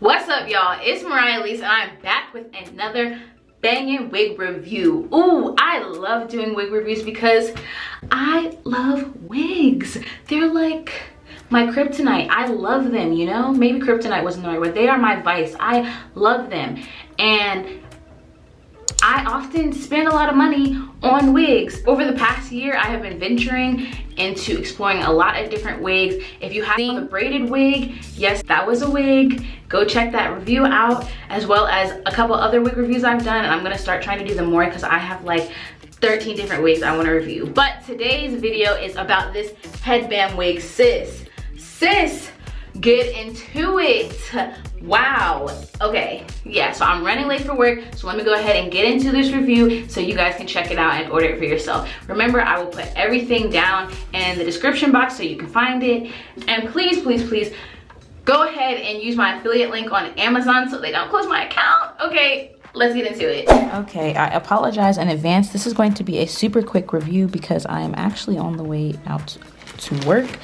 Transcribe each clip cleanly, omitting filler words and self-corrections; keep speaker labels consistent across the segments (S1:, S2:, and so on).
S1: What's up, y'all? It's Mariah Lise, and I'm back with another banging wig review. Ooh, I love doing wig reviews because I love wigs. They're like my kryptonite. I love them, you know? Maybe kryptonite wasn't the right word. They are my vice. I love them. And I often spend a lot of money on wigs. Over the past year, I have been venturing into exploring a lot of different wigs. If you have a braided wig, yes, that was a wig. Go check that review out, as well as a couple other wig reviews I've done, and I'm gonna start trying to do them more because I have like 13 different wigs I wanna review. But today's video is about this headband wig, sis. Get into it. Wow. Okay, yeah, so I'm running late for work, so let me go ahead and get into this review so you guys can check it out and order it for yourself. Remember, I will put everything down in the description box so you can find it. And please, please, please go ahead and use my affiliate link on Amazon so they don't close my account. Okay, let's get into it.
S2: Okay, I apologize in advance. This is going to be a super quick review because I am actually on the way out to work.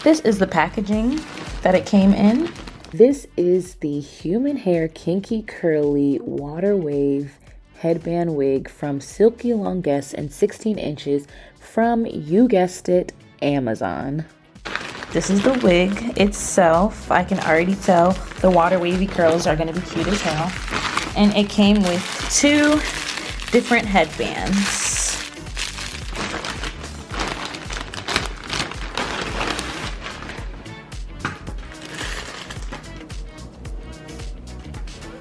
S2: This is the packaging that it came in.
S3: This is the human hair kinky curly water wave headband wig from Silky Long Guess in 16 inches from, you guessed it, Amazon.
S2: This is the wig itself. I can already tell the water wavy curls are gonna be cute as hell. And it came with 2 different headbands.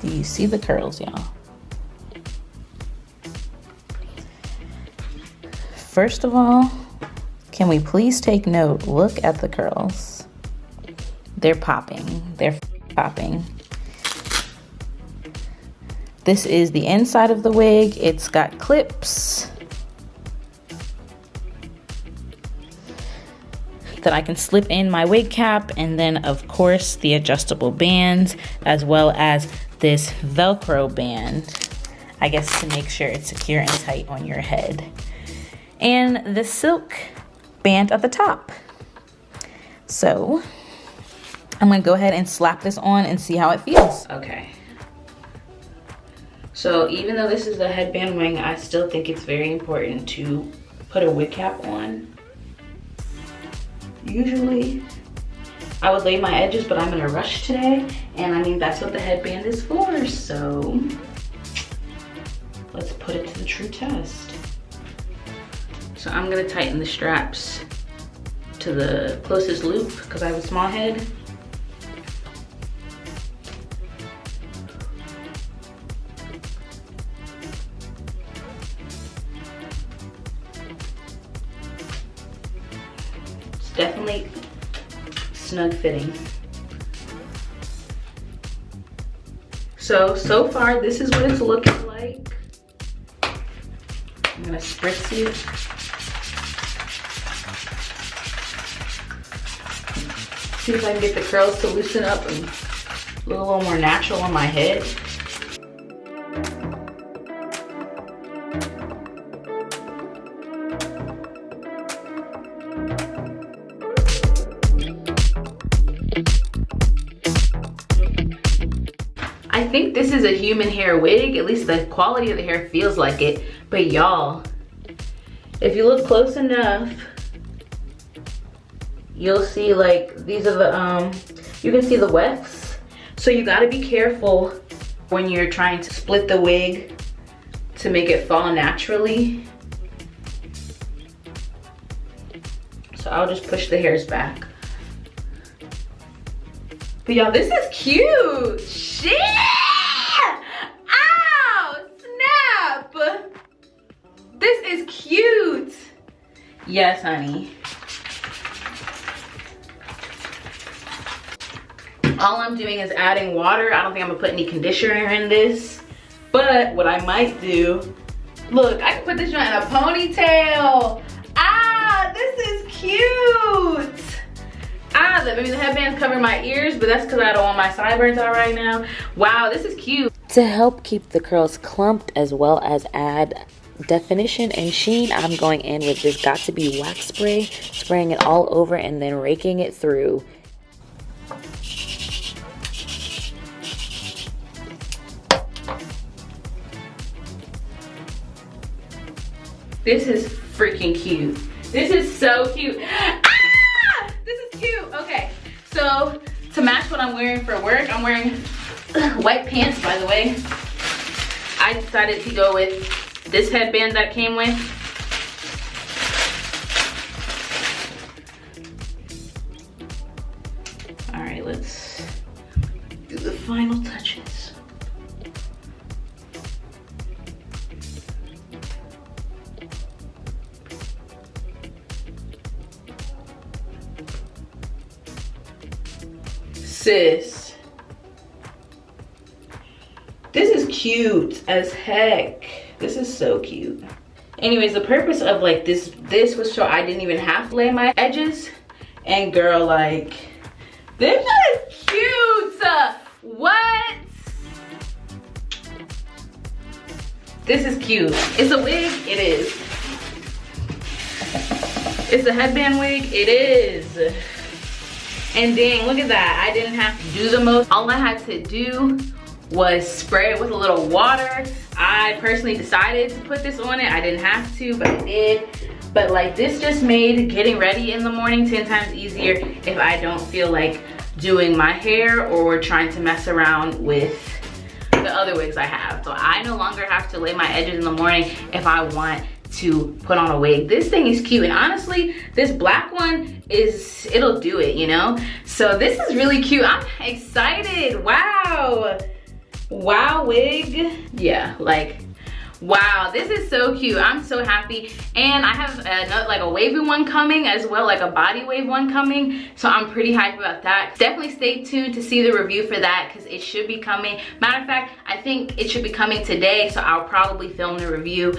S2: Do you see the curls, y'all? First of all, can we please take note? Look at the curls. They're popping. They're popping. This is the inside of the wig. It's got clips that I can slip in my wig cap, and then of course the adjustable bands, as well as this Velcro band, I guess, to make sure it's secure and tight on your head. And the silk band at the top. So I'm gonna go ahead and slap this on and see how it feels.
S1: Okay. So even though this is a headband wing, I still think it's very important to put a wig cap on. Usually I would lay my edges, but I'm in a rush today, and I mean, that's what the headband is for, so let's put it to the true test. So I'm gonna tighten the straps to the closest loop because I have a small head. It's definitely snug fitting. So far this is what it's looking like. I'm gonna spritz you. See if I can get the curls to loosen up and look a little more natural on my head. I think this is a human hair wig, at least the quality of the hair feels like it. But y'all, if you look close enough, you'll see like these are the, you can see the wefts. So you gotta be careful when you're trying to split the wig to make it fall naturally. So I'll just push the hairs back. But y'all, this is cute. Shit! Ow! Snap! This is cute. Yes, honey. All I'm doing is adding water. I don't think I'm gonna put any conditioner in this. But what I might do, look, I can put this joint in a ponytail. Ah, this is cute. Ah, maybe the headbands cover my ears, but that's because I don't want my sideburns out right now. Wow, this is cute.
S3: To help keep the curls clumped as well as add definition and sheen, I'm going in with this Got To Be wax spray, spraying it all over and then raking it through.
S1: This is freaking cute. This is so cute. Ah! This is cute. Okay, so to match what I'm wearing for work, I'm wearing white pants, by the way. I decided to go with this headband that came with. All right, let's do the final touches. Sis, this is cute as heck. This is so cute. Anyways, the purpose of like this was so I didn't even have to lay my edges. And girl, like, this is cute. What? This is cute. It's a wig, it is. It's a headband wig, it is. And dang, look at that. I didn't have to do the most. All I had to do was spray it with a little water. I personally decided to put this on it. I didn't have to, but I did. But like, this just made getting ready in the morning 10 times easier if I don't feel like doing my hair or trying to mess around with the other wigs I have. So I no longer have to lay my edges in the morning if I want to put on a wig. This thing is cute, and honestly, this black one it'll do it, you know? So this is really cute. I'm excited. Wow. Wow, wig. Yeah, like, wow, this is so cute. I'm so happy. And I have another, like a wavy one coming as well, like a body wave one coming. So I'm pretty hyped about that. Definitely stay tuned to see the review for that because it should be coming. Matter of fact, I think it should be coming today. So I'll probably film the review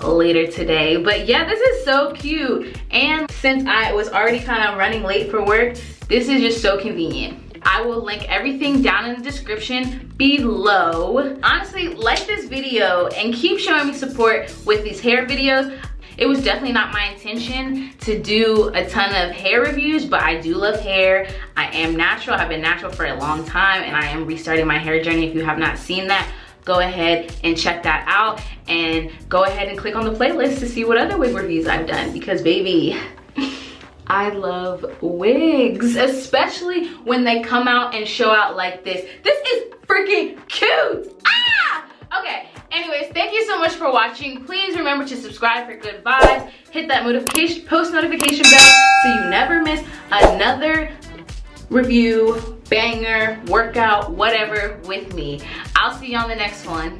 S1: later today. But yeah, this is so cute. And since I was already kind of running late for work, this is just so convenient. I will link everything down in the description below. Honestly, like this video and keep showing me support with these hair videos. It was definitely not my intention to do a ton of hair reviews, but I do love hair. I am natural. I've been natural for a long time, and I am restarting my hair journey. If you have not seen that, go ahead and check that out, and go ahead and click on the playlist to see what other wig reviews I've done, because baby, I love wigs, especially when they come out and show out like this. This is freaking cute. Ah! Okay, anyways, thank you so much for watching. Please remember to subscribe for good vibes. Hit that post notification bell so you never miss another review, banger, workout, whatever with me. I'll see you on the next one.